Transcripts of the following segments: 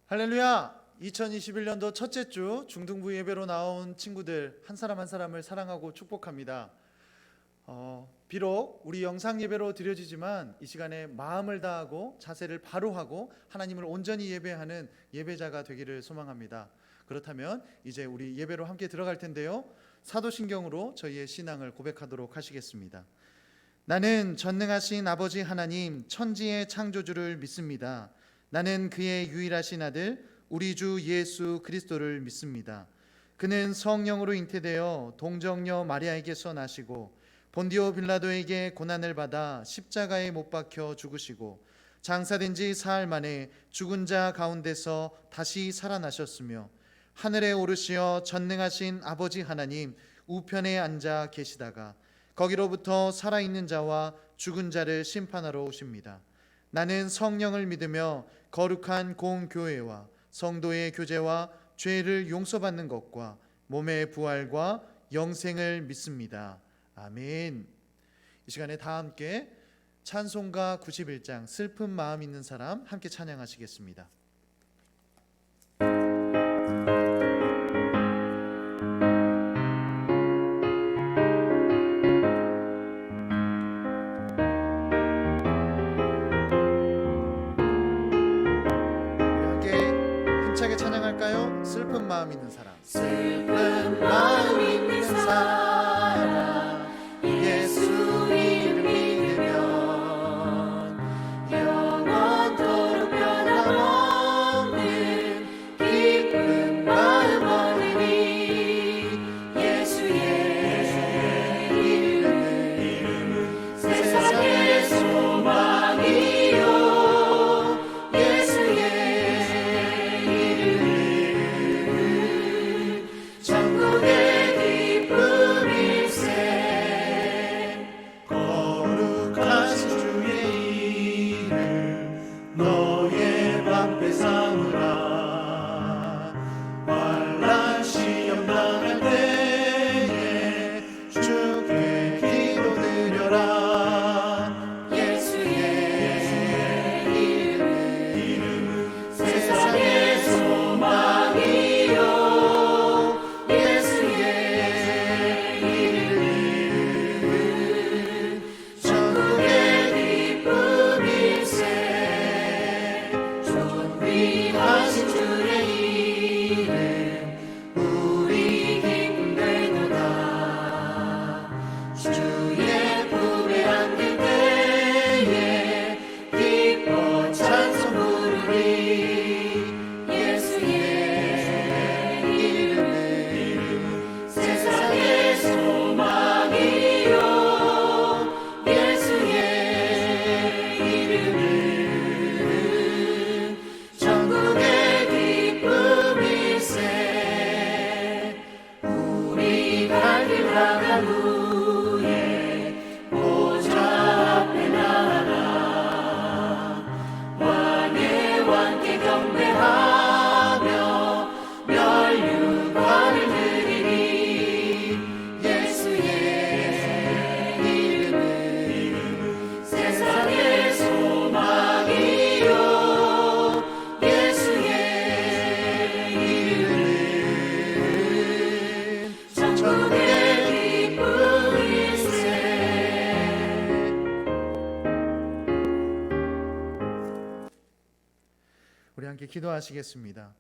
할렐루야! 2021년도 첫째 주 중등부 예배로 나온 친구들 한 사람 한 사람을 사랑하고 축복합니다. 비록 우리 영상 예배로 드려지지만 이 시간에 마음을 다하고 자세를 바로 하고 하나님을 온전히 예배하는 예배자가 되기를 소망합니다. 그렇다면 이제 우리 예배로 함께 들어갈 텐데요. 사도신경으로 저희의 신앙을 고백하도록 하시겠습니다. 나는 전능하신 아버지 하나님 천지의 창조주를 믿습니다. 나는 그의 유일하신 아들 우리 주 예수 그리스도를 믿습니다. 그는 성령으로 잉태되어 동정녀 마리아에게서 나시고 본디오 빌라도에게 고난을 받아 십자가에 못 박혀 죽으시고 장사된 지 사흘 만에 죽은 자 가운데서 다시 살아나셨으며 하늘에 오르시어 전능하신 아버지 하나님 우편에 앉아 계시다가 거기로부터 살아있는 자와 죽은 자를 심판하러 오십니다. 나는 성령을 믿으며 거룩한 공교회와 성도의 교제와 죄를 용서받는 것과 몸의 부활과 영생을 믿습니다. 아멘. 이 시간에 다 함께 찬송가 91장 슬픈 마음 있는 사람 함께 찬양하시겠습니다. 찬양할까요? 슬픈 마음 있는 사람. 슬픈 마음 있는 사람 예수 이름 믿으면 영원토록 변함없는 기쁜 마음 얻으리. 예수의 이름은 세상의 소망이요 우리 함께 기도하시겠습니다.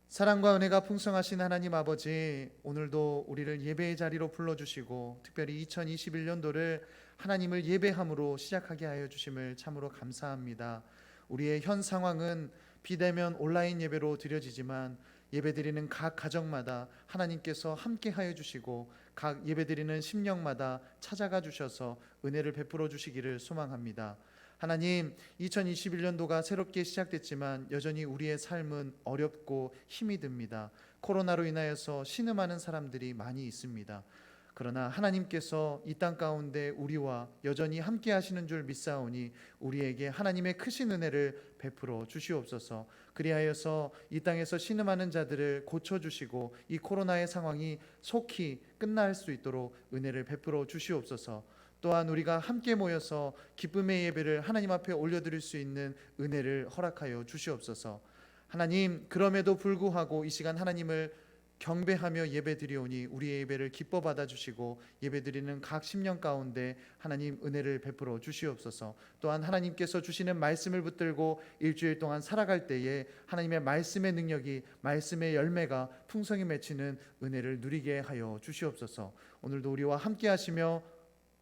사랑과 은혜가 풍성하신 하나님 아버지, 오늘도 우리를 예배의 자리로 불러주시고 특별히 2021년도를 하나님을 예배함으로 시작하게 하여 주심을 참으로 감사합니다. 우리의 현 상황은 비대면 온라인 예배로 드려지지만 예배드리는 각 가정마다 하나님께서 함께 하여 주시고 각 예배드리는 심령마다 찾아가 주셔서 은혜를 베풀어 주시기를 소망합니다. 하나님, 2021년도가 새롭게 시작됐지만 여전히 우리의 삶은 어렵고 힘이 듭니다. 코로나로 인하여서 신음하는 사람들이 많이 있습니다. 그러나 하나님께서 이 땅 가운데 우리와 여전히 함께 하시는 줄 믿사오니 우리에게 하나님의 크신 은혜를 베풀어 주시옵소서. 그리하여서 이 땅에서 신음하는 자들을 고쳐주시고 이 코로나의 상황이 속히 끝날 수 있도록 은혜를 베풀어 주시옵소서. 또한 우리가 함께 모여서 기쁨의 예배를 하나님 앞에 올려드릴 수 있는 은혜를 허락하여 주시옵소서. 하나님, 그럼에도 불구하고 이 시간 하나님을 경배하며 예배드리오니 우리의 예배를 기뻐 받아주시고 예배드리는 각 심령 가운데 하나님 은혜를 베풀어 주시옵소서. 또한 하나님께서 주시는 말씀을 붙들고 일주일 동안 살아갈 때에 하나님의 말씀의 능력이, 말씀의 열매가 풍성히 맺히는 은혜를 누리게 하여 주시옵소서. 오늘도 우리와 함께 하시며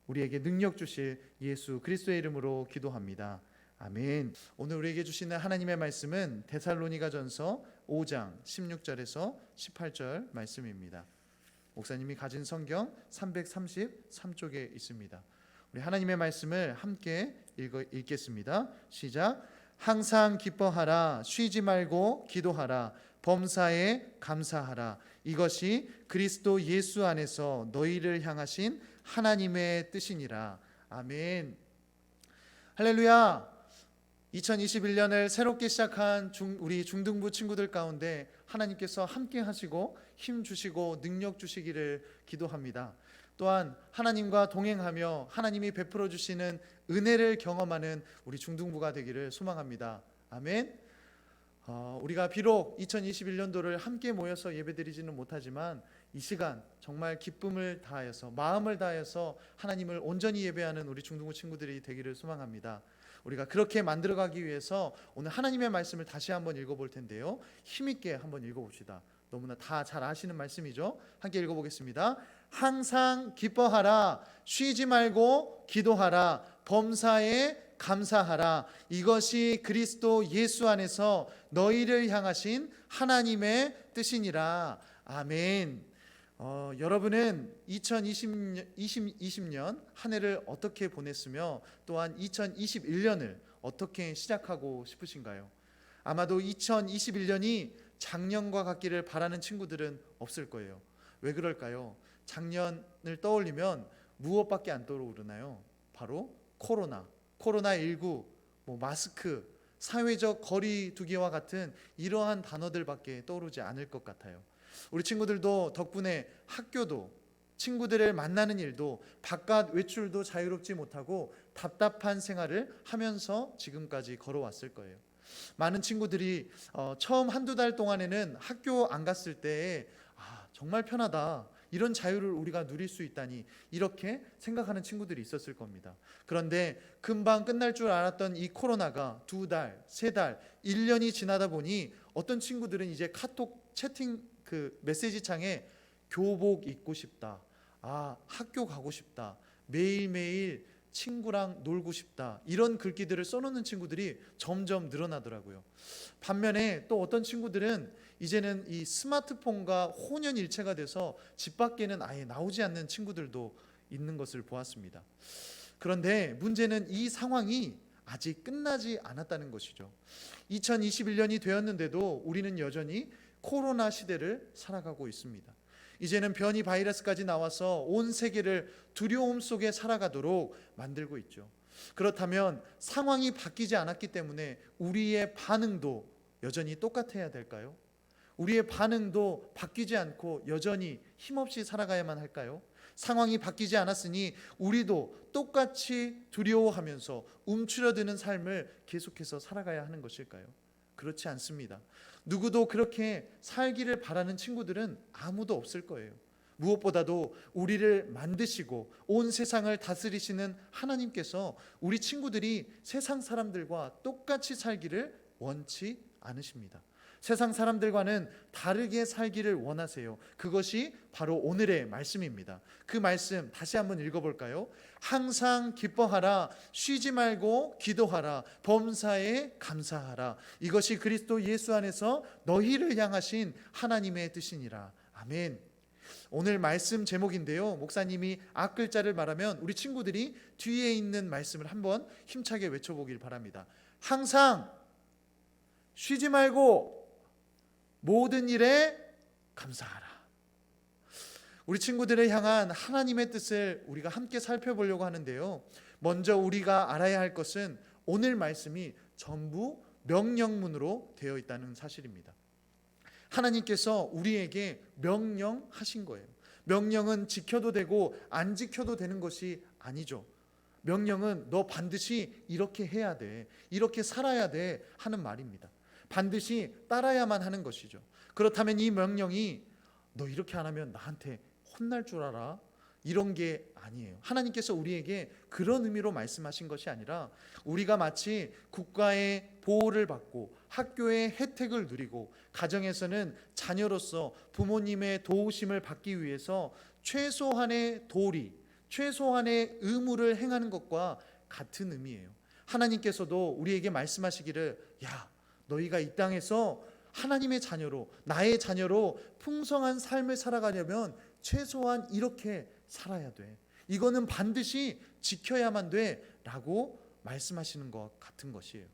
우리에게 능력 주실 예수 그리스도의 이름으로 기도합니다. 아멘. 오늘 우리에게 주시는 하나님의 말씀은 데살로니가전서 5장 16절에서 18절 말씀입니다. 목사님이 가진 성경 333쪽에 있습니다. 우리 하나님의 말씀을 함께 읽겠습니다. 시작. 항상 기뻐하라, 쉬지 말고 기도하라, 범사에 감사하라. 이것이 그리스도 예수 안에서 너희를 향하신 하나님의 뜻이니라. 아멘. 할렐루야. 2021년을 새롭게 시작한 우리 중등부 친구들 가운데 하나님께서 함께 하시고 힘 주시고 능력 주시기를 기도합니다. 또한 하나님과 동행하며 하나님이 베풀어 주시는 은혜를 경험하는 우리 중등부가 되기를 소망합니다. 아멘. 우리가 비록 2021년도를 함께 모여서 예배드리지는 못하지만 이 시간 정말 기쁨을 다하여서, 마음을 다해서 하나님을 온전히 예배하는 우리 중등부 친구들이 되기를 소망합니다. 우리가 그렇게 만들어가기 위해서 오늘 하나님의 말씀을 다시 한번 읽어볼 텐데요, 힘있게 한번 읽어봅시다. 너무나 다 잘 아시는 말씀이죠. 함께 읽어보겠습니다. 항상 기뻐하라, 쉬지 말고 기도하라, 범사에 감사하라. 이것이 그리스도 예수 안에서 너희를 향하신 하나님의 뜻이니라. 아멘. 여러분은 2020년 한 해를 어떻게 보냈으며 또한 2021년을 어떻게 시작하고 싶으신가요? 아마도 2021년이 작년과 같기를 바라는 친구들은 없을 거예요. 왜 그럴까요? 작년을 떠올리면 무엇밖에 안 떠오르나요? 바로 코로나19, 마스크, 사회적 거리 두기와 같은 이러한 단어들밖에 떠오르지 않을 것 같아요. 우리 친구들도 덕분에 학교도, 친구들을 만나는 일도, 바깥 외출도 자유롭지 못하고 답답한 생활을 하면서 지금까지 걸어왔을 거예요. 많은 친구들이 처음 한두 달 동안에는 학교 안 갔을 때에 정말 편하다, 이런 자유를 우리가 누릴 수 있다니, 이렇게 생각하는 친구들이 있었을 겁니다. 그런데 금방 끝날 줄 알았던 이 코로나가 2달, 3달, 1년이 지나다 보니 어떤 친구들은 이제 카톡 채팅 메시지 창에 교복 입고 싶다, 학교 가고 싶다, 매일매일 친구랑 놀고 싶다, 이런 글귀들을 써놓는 친구들이 점점 늘어나더라고요. 반면에 또 어떤 친구들은 이제는 이 스마트폰과 혼연일체가 돼서 집 밖에는 아예 나오지 않는 친구들도 있는 것을 보았습니다. 그런데 문제는 이 상황이 아직 끝나지 않았다는 것이죠. 2021년이 되었는데도 우리는 여전히 코로나 시대를 살아가고 있습니다. 이제는 변이 바이러스까지 나와서 온 세계를 두려움 속에 살아가도록 만들고 있죠. 그렇다면 상황이 바뀌지 않았기 때문에 우리의 반응도 여전히 똑같아야 될까요? 우리의 반응도 바뀌지 않고 여전히 힘없이 살아가야만 할까요? 상황이 바뀌지 않았으니 우리도 똑같이 두려워하면서 움츠러드는 삶을 계속해서 살아가야 하는 것일까요? 그렇지 않습니다. 누구도 그렇게 살기를 바라는 친구들은 아무도 없을 거예요. 무엇보다도 우리를 만드시고 온 세상을 다스리시는 하나님께서 우리 친구들이 세상 사람들과 똑같이 살기를 원치 않으십니다. 세상 사람들과는 다르게 살기를 원하세요. 그것이 바로 오늘의 말씀입니다. 그 말씀 다시 한번 읽어볼까요? 항상 기뻐하라, 쉬지 말고 기도하라, 범사에 감사하라. 이것이 그리스도 예수 안에서 너희를 향하신 하나님의 뜻이니라. 아멘. 오늘 말씀 제목인데요, 목사님이 앞글자를 말하면 우리 친구들이 뒤에 있는 말씀을 한번 힘차게 외쳐보길 바랍니다. 항상 쉬지 말고 모든 일에 감사하라. 우리 친구들을 향한 하나님의 뜻을 우리가 함께 살펴보려고 하는데요, 먼저 우리가 알아야 할 것은 오늘 말씀이 전부 명령문으로 되어 있다는 사실입니다. 하나님께서 우리에게 명령하신 거예요. 명령은 지켜도 되고 안 지켜도 되는 것이 아니죠. 명령은 너 반드시 이렇게 해야 돼, 이렇게 살아야 돼 하는 말입니다. 반드시 따라야만 하는 것이죠. 그렇다면 이 명령이 너 이렇게 안 하면 나한테 혼날 줄 알아? 이런 게 아니에요. 하나님께서 우리에게 그런 의미로 말씀하신 것이 아니라 우리가 마치 국가의 보호를 받고 학교의 혜택을 누리고 가정에서는 자녀로서 부모님의 도우심을 받기 위해서 최소한의 도리, 최소한의 의무를 행하는 것과 같은 의미예요. 하나님께서도 우리에게 말씀하시기를 야, 너희가 이 땅에서 하나님의 자녀로, 나의 자녀로 풍성한 삶을 살아가려면 최소한 이렇게 살아야 돼. 이거는 반드시 지켜야만 돼 라고 말씀하시는 것 같은 것이에요.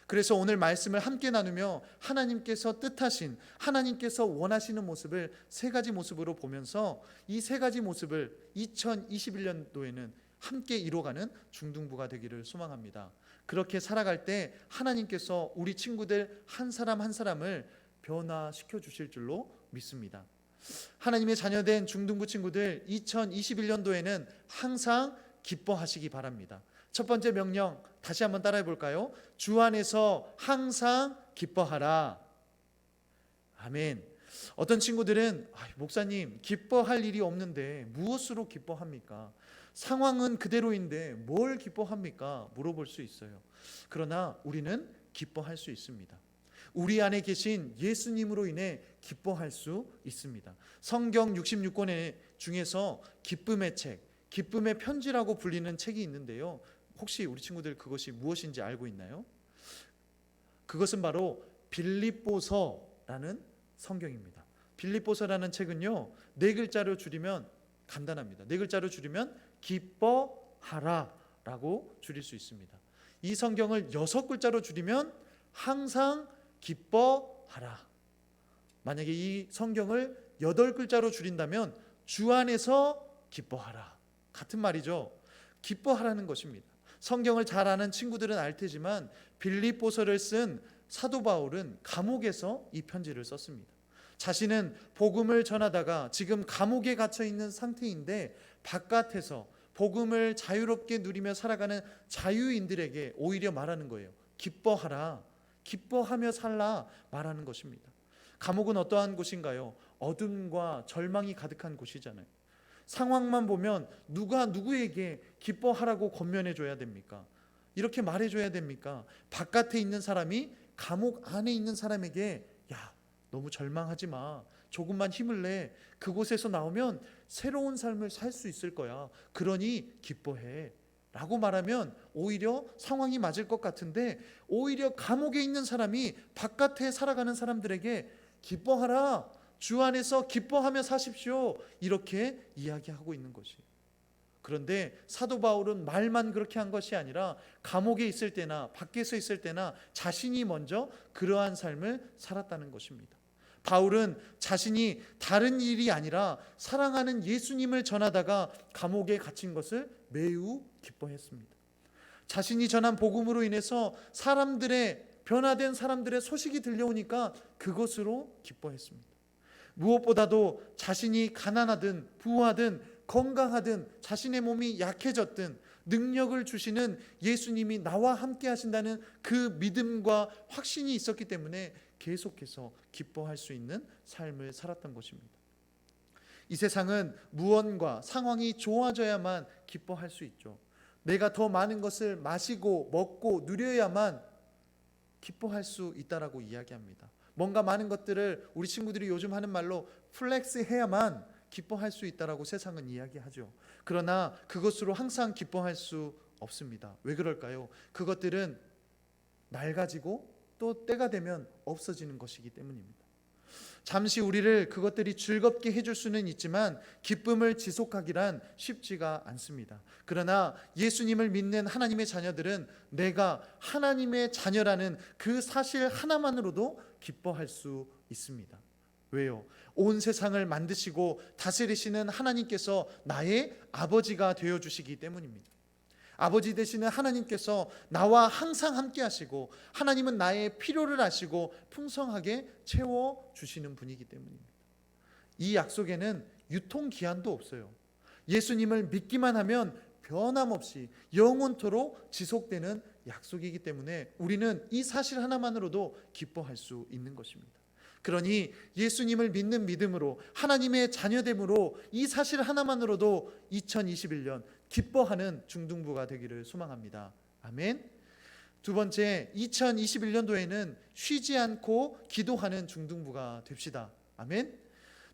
그래서 오늘 말씀을 함께 나누며 하나님께서 뜻하신, 하나님께서 원하시는 모습을 세 가지 모습으로 보면서 이 세 가지 모습을 2021년도에는 함께 이뤄가는 중등부가 되기를 소망합니다. 그렇게 살아갈 때 하나님께서 우리 친구들 한 사람 한 사람을 변화시켜 주실 줄로 믿습니다. 하나님의 자녀된 중등부 친구들 2021년도에는 항상 기뻐하시기 바랍니다. 첫 번째 명령 다시 한번 따라해 볼까요? 주 안에서 항상 기뻐하라. 아멘. 어떤 친구들은 목사님 기뻐할 일이 없는데 무엇으로 기뻐합니까? 상황은 그대로인데 뭘 기뻐합니까? 물어볼 수 있어요. 그러나 우리는 기뻐할 수 있습니다. 우리 안에 계신 예수님으로 인해 기뻐할 수 있습니다. 성경 66권 중에서 기쁨의 책, 기쁨의 편지라고 불리는 책이 있는데요. 혹시 우리 친구들 그것이 무엇인지 알고 있나요? 그것은 바로 빌립보서라는 성경입니다. 빌립보서라는 책은요, 네 글자로 줄이면 간단합니다. 네 글자로 줄이면 기뻐하라 라고 줄일 수 있습니다. 이 성경을 6글자로 줄이면 항상 기뻐하라. 만약에 이 성경을 8글자로 줄인다면 주 안에서 기뻐하라. 같은 말이죠. 기뻐하라는 것입니다. 성경을 잘 아는 친구들은 알 테지만 빌립보서를 쓴 사도 바울은 감옥에서 이 편지를 썼습니다. 자신은 복음을 전하다가 지금 감옥에 갇혀 있는 상태인데 바깥에서 복음을 자유롭게 누리며 살아가는 자유인들에게 오히려 말하는 거예요. 기뻐하라. 기뻐하며 살라 말하는 것입니다. 감옥은 어떠한 곳인가요? 어둠과 절망이 가득한 곳이잖아요. 상황만 보면 누가 누구에게 기뻐하라고 권면해 줘야 됩니까? 이렇게 말해 줘야 됩니까? 바깥에 있는 사람이 감옥 안에 있는 사람에게 야, 너무 절망하지 마. 조금만 힘을 내. 그곳에서 나오면 새로운 삶을 살 수 있을 거야. 그러니 기뻐해. 라고 말하면 오히려 상황이 맞을 것 같은데 오히려 감옥에 있는 사람이 바깥에 살아가는 사람들에게 기뻐하라. 주 안에서 기뻐하며 사십시오. 이렇게 이야기하고 있는 것이에요. 그런데 사도 바울은 말만 그렇게 한 것이 아니라 감옥에 있을 때나 밖에서 있을 때나 자신이 먼저 그러한 삶을 살았다는 것입니다. 바울은 자신이 다른 일이 아니라 사랑하는 예수님을 전하다가 감옥에 갇힌 것을 매우 기뻐했습니다. 자신이 전한 복음으로 인해서 변화된 사람들의 소식이 들려오니까 그것으로 기뻐했습니다. 무엇보다도 자신이 가난하든 부하든 건강하든 자신의 몸이 약해졌든 능력을 주시는 예수님이 나와 함께 하신다는 그 믿음과 확신이 있었기 때문에 계속해서 기뻐할 수 있는 삶을 살았던 것입니다. 이 세상은 무언가 상황이 좋아져야만 기뻐할 수 있죠. 내가 더 많은 것을 마시고 먹고 누려야만 기뻐할 수 있다라고 이야기합니다. 뭔가 많은 것들을 우리 친구들이 요즘 하는 말로 플렉스 해야만 기뻐할 수 있다라고 세상은 이야기하죠. 그러나 그것으로 항상 기뻐할 수 없습니다. 왜 그럴까요? 그것들은 낡아지고 또 때가 되면 없어지는 것이기 때문입니다. 잠시 우리를 그것들이 즐겁게 해줄 수는 있지만 기쁨을 지속하기란 쉽지가 않습니다. 그러나 예수님을 믿는 하나님의 자녀들은 내가 하나님의 자녀라는 그 사실 하나만으로도 기뻐할 수 있습니다. 왜요? 온 세상을 만드시고 다스리시는 하나님께서 나의 아버지가 되어주시기 때문입니다. 아버지 되시는 하나님께서 나와 항상 함께 하시고 하나님은 나의 필요를 아시고 풍성하게 채워주시는 분이기 때문입니다. 이 약속에는 유통기한도 없어요. 예수님을 믿기만 하면 변함없이 영원토록 지속되는 약속이기 때문에 우리는 이 사실 하나만으로도 기뻐할 수 있는 것입니다. 그러니 예수님을 믿는 믿음으로 하나님의 자녀됨으로 이 사실 하나만으로도 2021년 기뻐하는 중등부가 되기를 소망합니다. 아멘. 두 번째, 2021년도에는 쉬지 않고 기도하는 중등부가 됩시다. 아멘.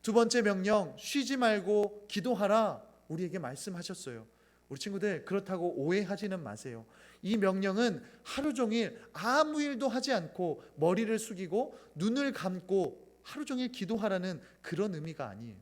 두 번째 명령, 쉬지 말고 기도하라, 우리에게 말씀하셨어요. 우리 친구들, 그렇다고 오해하지는 마세요. 이 명령은 하루 종일 아무 일도 하지 않고 머리를 숙이고 눈을 감고 하루 종일 기도하라는 그런 의미가 아니에요.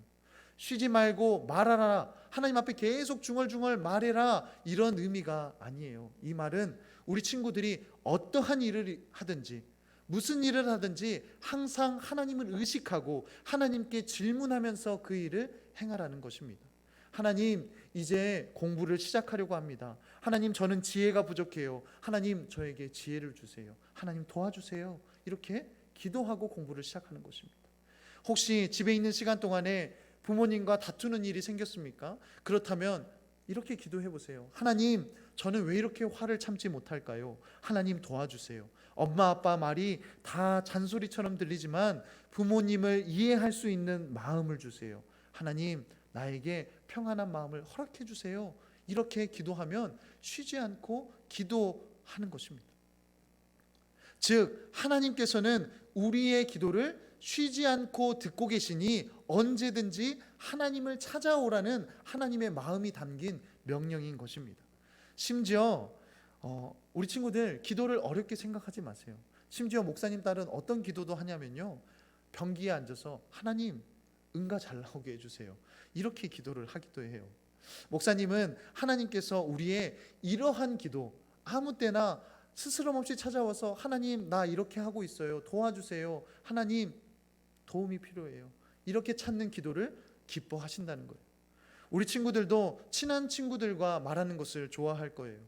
쉬지 말고 말하라, 하나님 앞에 계속 중얼중얼 말해라, 이런 의미가 아니에요. 이 말은 우리 친구들이 어떠한 일을 하든지 무슨 일을 하든지 항상 하나님을 의식하고 하나님께 질문하면서 그 일을 행하라는 것입니다. 하나님, 이제 공부를 시작하려고 합니다. 하나님, 저는 지혜가 부족해요. 하나님, 저에게 지혜를 주세요. 하나님, 도와주세요. 이렇게 기도하고 공부를 시작하는 것입니다. 혹시 집에 있는 시간 동안에 부모님과 다투는 일이 생겼습니까? 그렇다면 이렇게 기도해 보세요. 하나님, 저는 왜 이렇게 화를 참지 못할까요? 하나님, 도와주세요. 엄마 아빠 말이 다 잔소리처럼 들리지만 부모님을 이해할 수 있는 마음을 주세요. 하나님, 나에게 평안한 마음을 허락해 주세요. 이렇게 기도하면 쉬지 않고 기도하는 것입니다. 즉, 하나님께서는 우리의 기도를 쉬지 않고 듣고 계시니 언제든지 하나님을 찾아오라는 하나님의 마음이 담긴 명령인 것입니다. 심지어 우리 친구들, 기도를 어렵게 생각하지 마세요. 심지어 목사님 딸은 어떤 기도도 하냐면요, 변기에 앉아서 하나님, 응가 잘 나오게 해주세요. 이렇게 기도를 하기도 해요. 목사님은 하나님께서 우리의 이러한 기도, 아무 때나 스스럼 없이 찾아와서 하나님, 나 이렇게 하고 있어요, 도와주세요, 하나님 도움이 필요해요, 이렇게 찾는 기도를 기뻐하신다는 거예요. 우리 친구들도 친한 친구들과 말하는 것을 좋아할 거예요.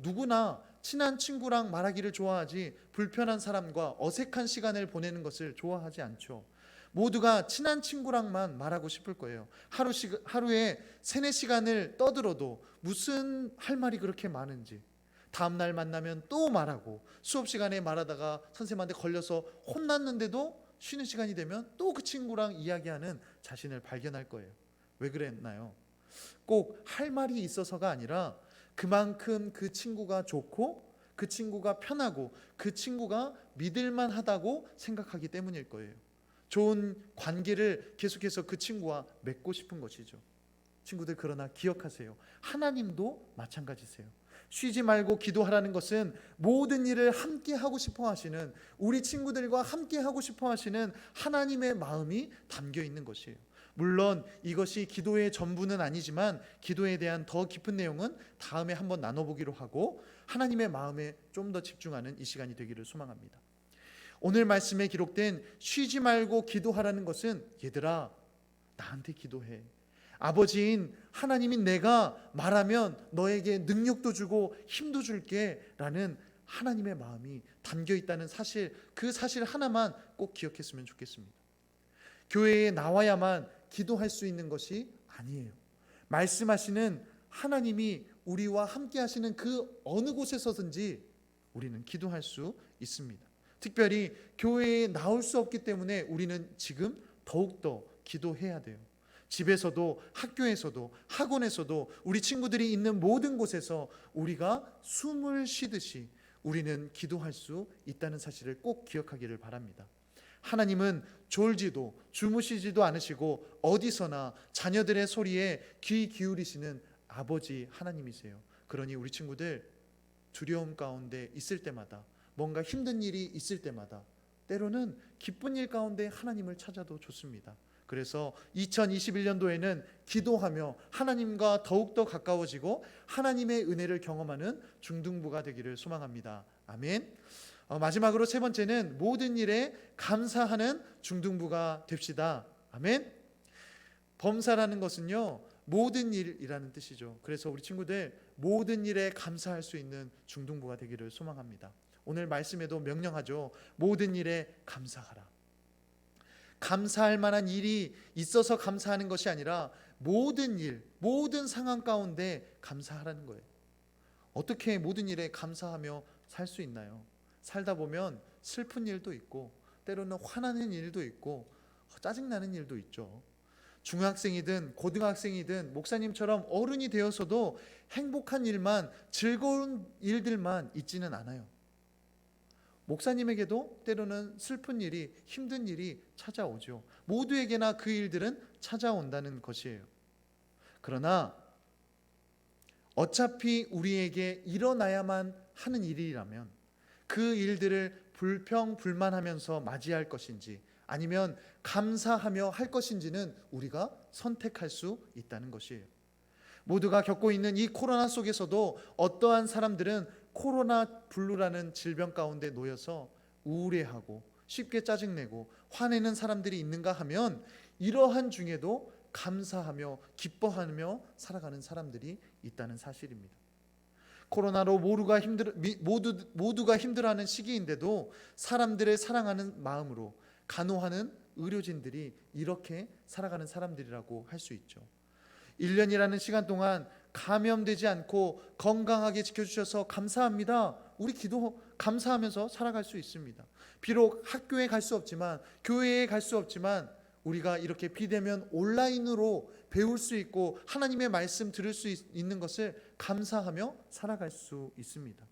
누구나 친한 친구랑 말하기를 좋아하지 불편한 사람과 어색한 시간을 보내는 것을 좋아하지 않죠. 모두가 친한 친구랑만 말하고 싶을 거예요. 하루에 3-4시간을 떠들어도 무슨 할 말이 그렇게 많은지, 다음날 만나면 또 말하고, 수업 시간에 말하다가 선생님한테 걸려서 혼났는데도 쉬는 시간이 되면 또 그 친구랑 이야기하는 자신을 발견할 거예요. 왜 그랬나요? 꼭 할 말이 있어서가 아니라 그만큼 그 친구가 좋고 그 친구가 편하고 그 친구가 믿을만 하다고 생각하기 때문일 거예요. 좋은 관계를 계속해서 그 친구와 맺고 싶은 것이죠. 친구들, 그러나 기억하세요. 하나님도 마찬가지세요. 쉬지 말고 기도하라는 것은 모든 일을 함께 하고 싶어 하시는, 우리 친구들과 함께 하고 싶어 하시는 하나님의 마음이 담겨 있는 것이에요. 물론 이것이 기도의 전부는 아니지만 기도에 대한 더 깊은 내용은 다음에 한번 나눠보기로 하고 하나님의 마음에 좀 더 집중하는 이 시간이 되기를 소망합니다. 오늘 말씀에 기록된 쉬지 말고 기도하라는 것은, 얘들아, 나한테 기도해. 아버지인 하나님인 내가 말하면 너에게 능력도 주고 힘도 줄게 라는 하나님의 마음이 담겨 있다는 사실, 그 사실 하나만 꼭 기억했으면 좋겠습니다. 교회에 나와야만 기도할 수 있는 것이 아니에요. 말씀하시는 하나님이 우리와 함께 하시는 그 어느 곳에서든지 우리는 기도할 수 있습니다. 특별히 교회에 나올 수 없기 때문에 우리는 지금 더욱더 기도해야 돼요. 집에서도, 학교에서도, 학원에서도, 우리 친구들이 있는 모든 곳에서 우리가 숨을 쉬듯이 우리는 기도할 수 있다는 사실을 꼭 기억하기를 바랍니다. 하나님은 졸지도 주무시지도 않으시고 어디서나 자녀들의 소리에 귀 기울이시는 아버지 하나님이세요. 그러니 우리 친구들, 두려움 가운데 있을 때마다, 뭔가 힘든 일이 있을 때마다, 때로는 기쁜 일 가운데 하나님을 찾아도 좋습니다. 그래서 2021년도에는 기도하며 하나님과 더욱더 가까워지고 하나님의 은혜를 경험하는 중등부가 되기를 소망합니다. 아멘. 마지막으로 세 번째는 모든 일에 감사하는 중등부가 됩시다. 아멘. 범사라는 것은요, 모든 일이라는 뜻이죠. 그래서 우리 친구들, 모든 일에 감사할 수 있는 중등부가 되기를 소망합니다. 오늘 말씀에도 명령하죠. 모든 일에 감사하라. 감사할 만한 일이 있어서 감사하는 것이 아니라 모든 일, 모든 상황 가운데 감사하라는 거예요. 어떻게 모든 일에 감사하며 살 수 있나요? 살다 보면 슬픈 일도 있고 때로는 화나는 일도 있고 짜증나는 일도 있죠. 중학생이든 고등학생이든 목사님처럼 어른이 되어서도 행복한 일만, 즐거운 일들만 있지는 않아요. 목사님에게도 때로는 슬픈 일이, 힘든 일이 찾아오죠. 모두에게나 그 일들은 찾아온다는 것이에요. 그러나 어차피 우리에게 일어나야만 하는 일이라면 그 일들을 불평불만하면서 맞이할 것인지 아니면 감사하며 할 것인지는 우리가 선택할 수 있다는 것이에요. 모두가 겪고 있는 이 코로나 속에서도 어떠한 사람들은 코로나 블루라는 질병 가운데 놓여서 우울해하고 쉽게 짜증내고 화내는 사람들이 있는가 하면 이러한 중에도 감사하며 기뻐하며 살아가는 사람들이 있다는 사실입니다. 코로나로 모두가 힘들어하는 시기인데도 사람들을 사랑하는 마음으로 간호하는 의료진들이 이렇게 살아가는 사람들이라고 할 수 있죠. 1년이라는 시간 동안 감염되지 않고 건강하게 지켜주셔서 감사합니다. 우리 기도 감사하면서 살아갈 수 있습니다. 비록 학교에 갈 수 없지만, 교회에 갈 수 없지만 우리가 이렇게 비대면 온라인으로 배울 수 있고 하나님의 말씀 들을 수 있는 것을 감사하며 살아갈 수 있습니다.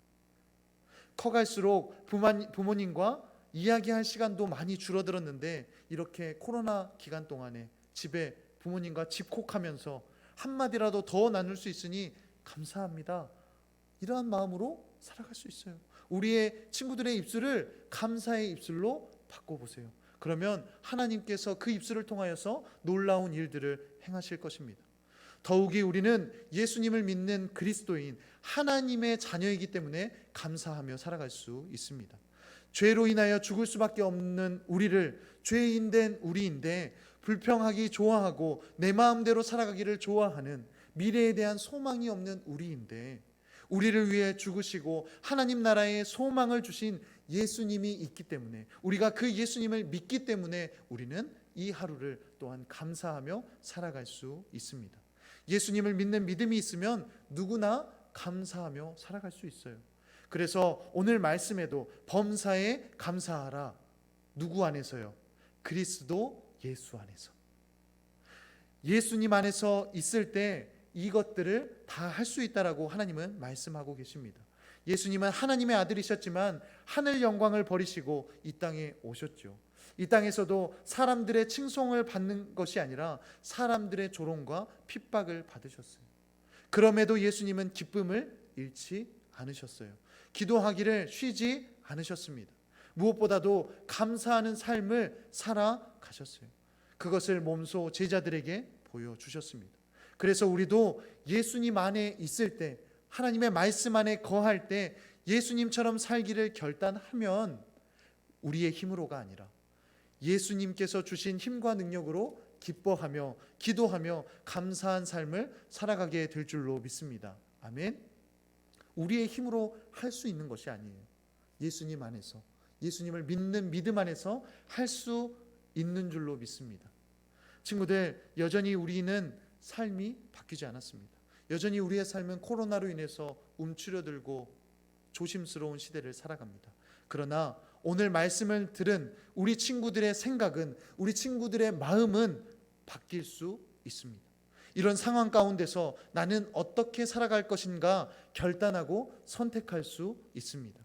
커갈수록 부모님과 이야기할 시간도 많이 줄어들었는데 이렇게 코로나 기간 동안에 집에 부모님과 집콕하면서 한마디라도 더 나눌 수 있으니 감사합니다. 이러한 마음으로 살아갈 수 있어요. 우리의 친구들의 입술을 감사의 입술로 바꿔보세요. 그러면 하나님께서 그 입술을 통하여서 놀라운 일들을 행하실 것입니다. 더욱이 우리는 예수님을 믿는 그리스도인 하나님의 자녀이기 때문에 감사하며 살아갈 수 있습니다. 죄로 인하여 죽을 수밖에 없는 우리를 죄인된 우리인데 불평하기 좋아하고 내 마음대로 살아가기를 좋아하는 미래에 대한 소망이 없는 우리인데 우리를 위해 죽으시고 하나님 나라의 소망을 주신 예수님이 있기 때문에 우리가 그 예수님을 믿기 때문에 우리는 이 하루를 또한 감사하며 살아갈 수 있습니다. 예수님을 믿는 믿음이 있으면 누구나 감사하며 살아갈 수 있어요. 그래서 오늘 말씀에도 범사에 감사하라. 누구 안에서요? 그리스도 예수 안에서. 예수님 안에서 있을 때 이것들을 다 할 수 있다라고 하나님은 말씀하고 계십니다. 예수님은 하나님의 아들이셨지만 하늘 영광을 버리시고 이 땅에 오셨죠. 이 땅에서도 사람들의 칭송을 받는 것이 아니라 사람들의 조롱과 핍박을 받으셨어요. 그럼에도 예수님은 기쁨을 잃지 않으셨어요. 기도하기를 쉬지 않으셨습니다. 무엇보다도 감사하는 삶을 살아가셨어요. 그것을 몸소 제자들에게 보여주셨습니다. 그래서 우리도 예수님 안에 있을 때, 하나님의 말씀 안에 거할 때 예수님처럼 살기를 결단하면 우리의 힘으로가 아니라 예수님께서 주신 힘과 능력으로 기뻐하며 기도하며 감사한 삶을 살아가게 될 줄로 믿습니다. 아멘. 우리의 힘으로 할 수 있는 것이 아니에요. 예수님 안에서, 예수님을 믿는 믿음 안에서 할 수 있는 줄로 믿습니다. 친구들, 여전히 우리는 삶이 바뀌지 않았습니다. 여전히 우리의 삶은 코로나로 인해서 움츠러들고 조심스러운 시대를 살아갑니다. 그러나 오늘 말씀을 들은 우리 친구들의 생각은, 우리 친구들의 마음은 바뀔 수 있습니다. 이런 상황 가운데서 나는 어떻게 살아갈 것인가 결단하고 선택할 수 있습니다.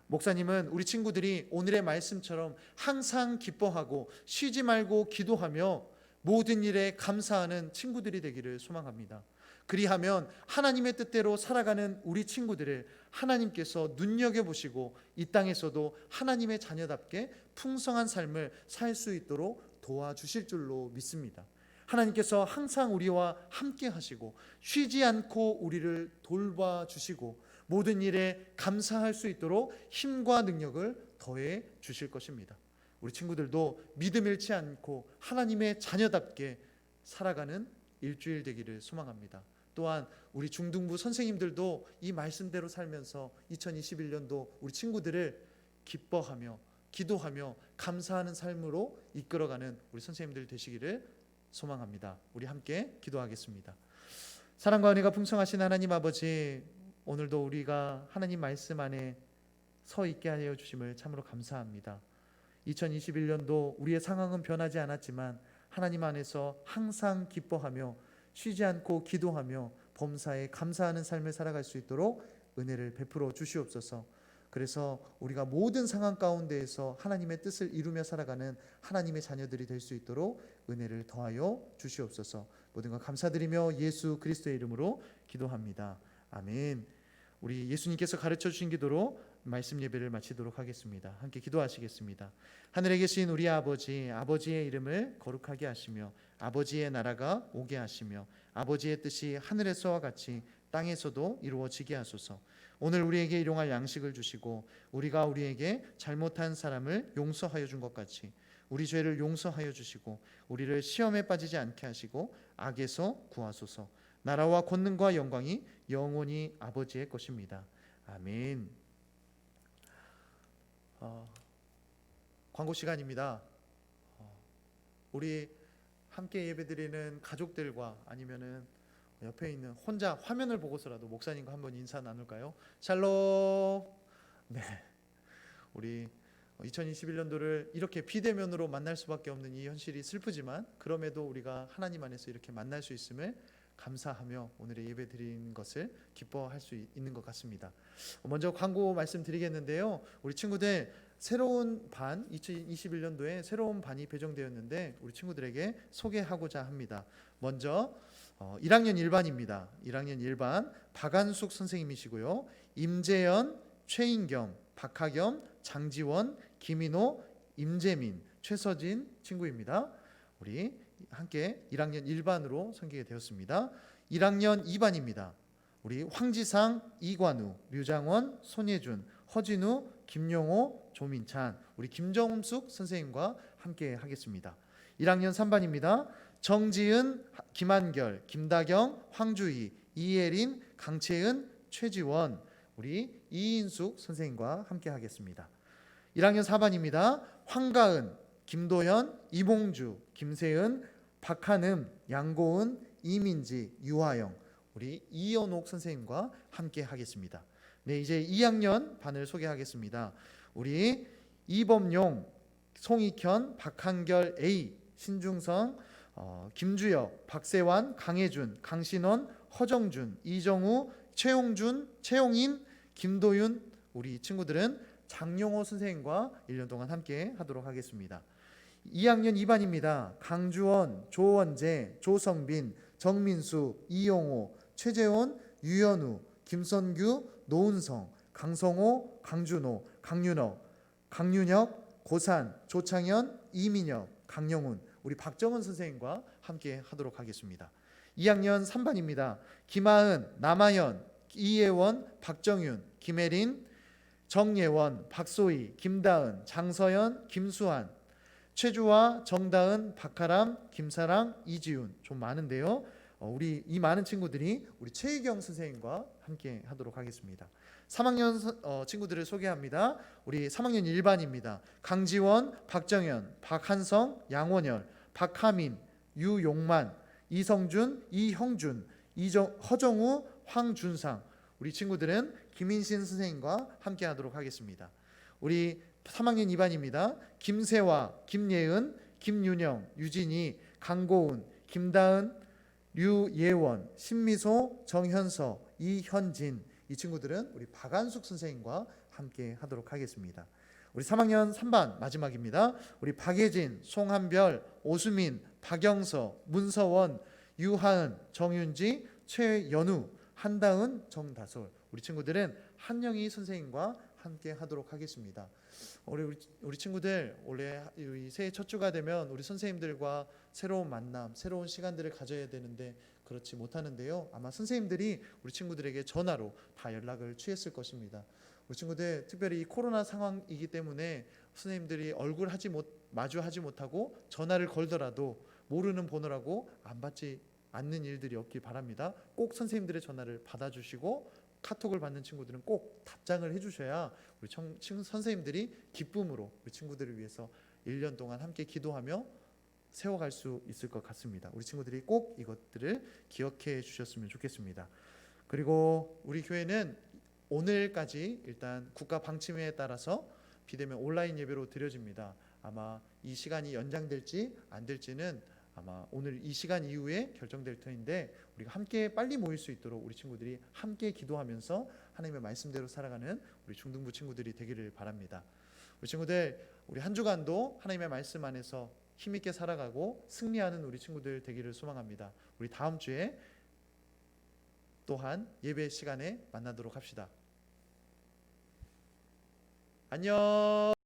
목사님은 우리 친구들이 오늘의 말씀처럼 항상 기뻐하고 쉬지 말고 기도하며 모든 일에 감사하는 친구들이 되기를 소망합니다. 그리하면 하나님의 뜻대로 살아가는 우리 친구들을 하나님께서 눈여겨보시고 이 땅에서도 하나님의 자녀답게 풍성한 삶을 살 수 있도록 도와주실 줄로 믿습니다. 하나님께서 항상 우리와 함께 하시고 쉬지 않고 우리를 돌봐주시고 모든 일에 감사할 수 있도록 힘과 능력을 더해 주실 것입니다. 우리 친구들도 믿음 잃지 않고 하나님의 자녀답게 살아가는 일주일 되기를 소망합니다. 또한 우리 중등부 선생님들도 이 말씀대로 살면서 2021년도 우리 친구들을 기뻐하며 기도하며 감사하는 삶으로 이끌어가는 우리 선생님들 되시기를 소망합니다. 우리 함께 기도하겠습니다. 사랑과 은혜가 풍성하신 하나님 아버지, 오늘도 우리가 하나님 말씀 안에 서 있게 하여 주심을 참으로 감사합니다. 2021년도 우리의 상황은 변하지 않았지만 하나님 안에서 항상 기뻐하며 쉬지 않고 기도하며 범사에 감사하는 삶을 살아갈 수 있도록 은혜를 베풀어 주시옵소서. 그래서 우리가 모든 상황 가운데에서 하나님의 뜻을 이루며 살아가는 하나님의 자녀들이 될 수 있도록 은혜를 더하여 주시옵소서. 모든 것 감사드리며 예수 그리스도의 이름으로 기도합니다. 아멘. 우리 예수님께서 가르쳐 주신 기도로 말씀 예배를 마치도록 하겠습니다. 함께 기도하시겠습니다. 하늘에 계신 우리 아버지, 아버지의 이름을 거룩하게 하시며 아버지의 나라가 오게 하시며 아버지의 뜻이 하늘에서와 같이 땅에서도 이루어지게 하소서. 오늘 우리에게 일용할 양식을 주시고 우리가 우리에게 잘못한 사람을 용서하여 준 것 같이 우리 죄를 용서하여 주시고 우리를 시험에 빠지지 않게 하시고 악에서 구하소서. 나라와 권능과 영광이 영원히 아버지의 것입니다. 아멘. 광고 시간입니다. 우리 함께 예배드리는 가족들과 아니면은 옆에 있는 혼자 화면을 보고서라도 목사님과 한번 인사 나눌까요? 샬롬. 네, 우리 2021년도를 이렇게 비대면으로 만날 수밖에 없는 이 현실이 슬프지만 그럼에도 우리가 하나님 안에서 이렇게 만날 수 있음을 감사하며 오늘의 예배 드린 것을 기뻐할 수 있는 것 같습니다. 먼저 광고 말씀드리겠는데요. 우리 친구들 새로운 반 2021년도에 새로운 반이 배정되었는데 우리 친구들에게 소개하고자 합니다. 먼저 1학년 1반입니다. 1학년 1반 박한숙 선생님이시고요. 임재현, 최인경, 박하겸, 장지원, 김인호, 임재민, 최서진 친구입니다. 우리 함께 1학년 1반으로 섬기게 되었습니다. 1학년 2반입니다. 우리 황지상, 이관우, 류장원, 손예준, 허진우, 김용호, 조민찬, 우리 김정숙 선생님과 함께 하겠습니다. 1학년 3반입니다. 정지은, 김한결, 김다경, 황주희, 이예린, 강채은, 최지원, 우리 이인숙 선생님과 함께 하겠습니다. 1학년 4반입니다. 황가은, 김도현, 이봉주, 김세은, 박한음, 양고은, 이민지, 유하영, 우리 이연옥 선생님과 함께 하겠습니다. 네, 이제 2학년 반을 소개하겠습니다. 우리 이범용, 송익현, 박한결 A, 신중성, 김주혁, 박세환, 강혜준, 강신원, 허정준, 이정우, 최용준, 최용인, 김도윤, 우리 친구들은 장용호 선생님과 1년 동안 함께 하도록 하겠습니다. 2학년 2반입니다. 강주원, 조원재, 조성빈, 정민수, 이용호, 최재원, 유현우, 김선규, 노은성, 강성호, 강준호, 강윤호, 강윤혁, 고산, 조창현, 이민혁, 강영훈, 우리 박정은 선생님과 함께 하도록 하겠습니다. 2학년 3반입니다. 김하은, 남하연, 이예원, 박정윤, 김혜린, 정예원, 박소희, 김다은, 장서연, 김수환, 최주화, 정다은, 박하람, 김사랑, 이지훈, 좀 많은데요. 우리 이 많은 친구들이 우리 최희경 선생님과 함께 하도록 하겠습니다. 3학년 친구들을 소개합니다. 우리 3학년 1반입니다. 강지원, 박정현, 박한성, 양원열, 박하민, 유용만, 이성준, 이형준, 허정우, 황준상, 우리 친구들은 김인신 선생님과 함께 하도록 하겠습니다. 우리 3학년 2반입니다. 김세화, 김예은, 김윤영, 유진이, 강고은, 김다은, 류예원, 신미소, 정현서, 이현진, 이 친구들은 우리 박한숙 선생님과 함께 하도록 하겠습니다. 우리 3학년 3반 마지막입니다. 우리 박예진, 송한별, 오수민, 박영서, 문서원, 유하은, 정윤지, 최연우, 한다은, 정다솔, 우리 친구들은 한영희 선생님과 함께 하도록 하겠습니다. 우리 친구들 원래 새해 첫 주가 되면 우리 선생님들과 새로운 만남, 새로운 시간들을 가져야 되는데 그렇지 못하는데요. 아마 선생님들이 우리 친구들에게 전화로 다 연락을 취했을 것입니다. 우리 친구들 특별히 이 코로나 상황이기 때문에 선생님들이 마주하지 못하고 전화를 걸더라도 모르는 번호라고 안 받지 않는 일들이 없길 바랍니다. 꼭 선생님들의 전화를 받아주시고 카톡을 받는 친구들은 꼭 답장을 해주셔야 우리 선생님들이 기쁨으로 우리 친구들을 위해서 1년 동안 함께 기도하며 세워갈 수 있을 것 같습니다. 우리 친구들이 꼭 이것들을 기억해 주셨으면 좋겠습니다. 그리고 우리 교회는 오늘까지 일단 국가 방침에 따라서 비대면 온라인 예배로 드려집니다. 아마 이 시간이 연장될지 안 될지는 아마 오늘 이 시간 이후에 결정될 터인데, 우리가 함께 빨리 모일 수 있도록 우리 친구들이 함께 기도하면서 하나님의 말씀대로 살아가는 우리 중등부 친구들이 되기를 바랍니다. 우리 친구들, 우리 한 주간도 하나님의 말씀 안에서 힘있게 살아가고 승리하는 우리 친구들 되기를 소망합니다. 우리 다음 주에 또한 예배 시간에 만나도록 합시다. 안녕.